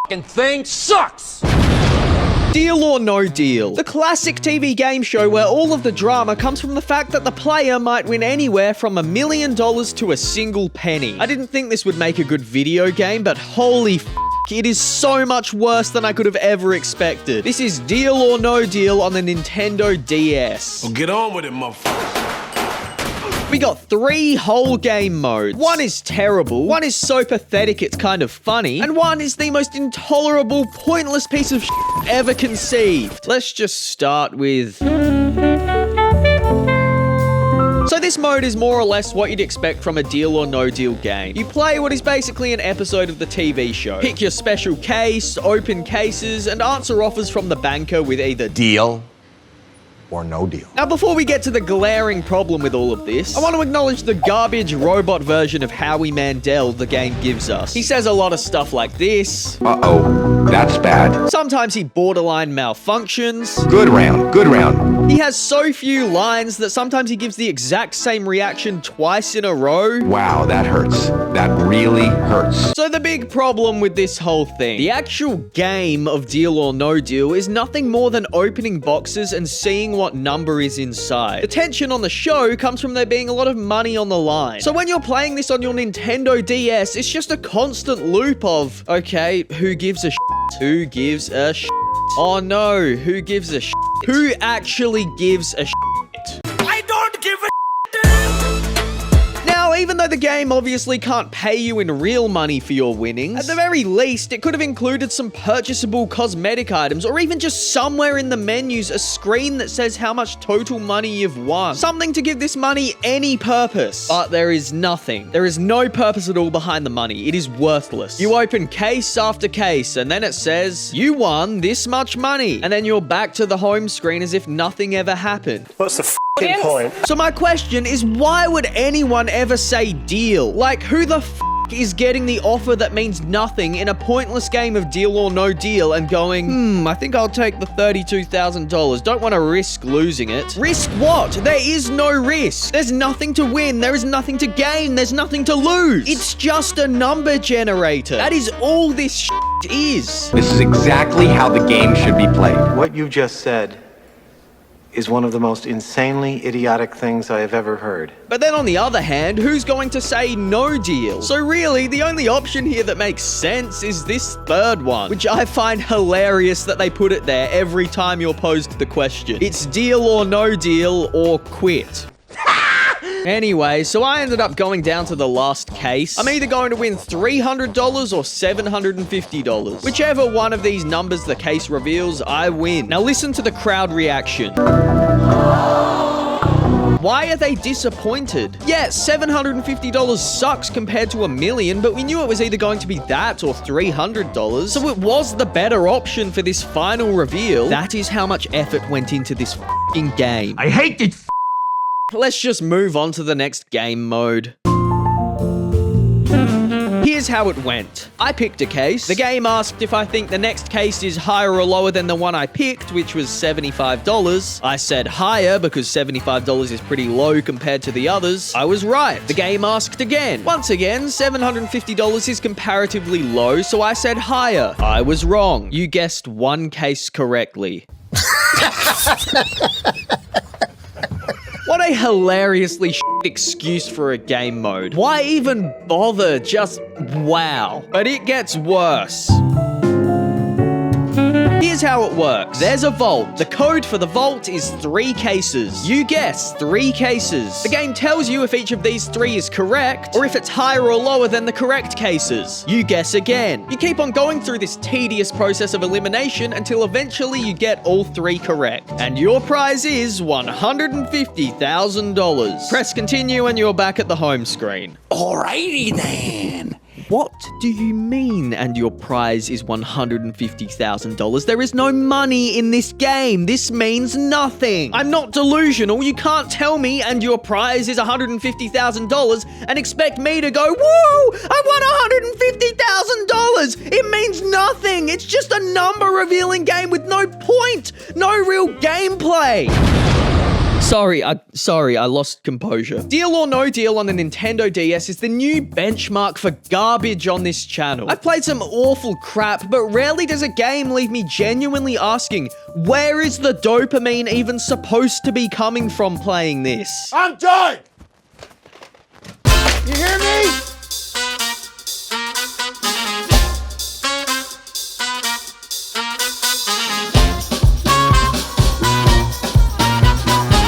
fucking thing sucks! Deal or No Deal, the classic TV game show where all of the drama comes from the fact that the player might win anywhere from $1 million to a single penny. I didn't think this would make a good video game, but holy f***, it is so much worse than I could have ever expected. This is Deal or No Deal on the Nintendo DS. Well, get on with it, motherfucker. We got 3 whole game modes. One is terrible, one is so pathetic it's kind of funny, and one is the most intolerable, pointless piece of shit ever conceived. Let's just start with... So this mode is more or less what you'd expect from a Deal or No Deal game. You play what is basically an episode of the TV show. Pick your special case, open cases, and answer offers from the banker with either Deal or no deal. Now, before we get to the glaring problem with all of this, I want to acknowledge the garbage robot version of Howie Mandel the game gives us. He says a lot of stuff like this. Uh-oh, that's bad. Sometimes he borderline malfunctions. Good round, good round. He has so few lines that sometimes he gives the exact same reaction twice in a row. Wow, that hurts. That really hurts. So the big problem with this whole thing, the actual game of Deal or No Deal is nothing more than opening boxes and seeing what number is inside. The tension on the show comes from there being a lot of money on the line. So when you're playing this on your Nintendo DS, it's just a constant loop of, okay, who gives a shit? Who gives a shit? Oh no, who gives a shit? Who actually gives a shit? I don't give a Now, even though the game obviously can't pay you in real money for your winnings, at the very least, it could have included some purchasable cosmetic items, or even just somewhere in the menus a screen that says how much total money you've won. Something to give this money any purpose. But there is nothing. There is no purpose at all behind the money. It is worthless. You open case after case, and then it says, you won this much money. And then you're back to the home screen as if nothing ever happened. What's the f***ing point? So my question is, why would anyone ever say deal? Like, who the f*** is getting the offer that means nothing in a pointless game of Deal or No Deal and going, I think I'll take the $32,000. Don't want to risk losing it. Risk what? There is no risk. There's nothing to win. There is nothing to gain. There's nothing to lose. It's just a number generator. That is all this shit is. This is exactly how the game should be played. What you just said is one of the most insanely idiotic things I have ever heard. But then on the other hand, who's going to say no deal? So really, the only option here that makes sense is this third one, which I find hilarious that they put it there every time you're posed the question. It's deal or no deal or quit. Anyway, so I ended up going down to the last case. I'm either going to win $300 or $750. Whichever one of these numbers the case reveals, I win. Now listen to the crowd reaction. Why are they disappointed? Yeah, $750 sucks compared to $1 million, but we knew it was either going to be that or $300, so it was the better option for this final reveal. That is how much effort went into this f***ing game. I hate it. Let's just move on to the next game mode. Here's how it went. I picked a case. The game asked if I think the next case is higher or lower than the one I picked, which was $75. I said higher because $75 is pretty low compared to the others. I was right. The game asked again. Once again, $750 is comparatively low, so I said higher. I was wrong. You guessed one case correctly. What a hilariously excuse for a game mode. Why even bother? Just wow. But it gets worse. Here's how it works. There's a vault. The code for the vault is 3 cases. You guess 3 cases. The game tells you if each of these 3 is correct, or if it's higher or lower than the correct cases. You guess again. You keep on going through this tedious process of elimination until eventually you get all 3 correct. And your prize is $150,000. Press continue and you're back at the home screen. Alrighty then. What do you mean, and your prize is $150,000? There is no money in this game. This means nothing. I'm not delusional. You can't tell me, and your prize is $150,000, and expect me to go, woo, I won $150,000. It means nothing. It's just a number revealing game with no point, no real gameplay. Sorry, I lost composure. Deal or No Deal on the Nintendo DS is the new benchmark for garbage on this channel. I've played some awful crap, but rarely does a game leave me genuinely asking, where is the dopamine even supposed to be coming from playing this? I'm done! You hear me?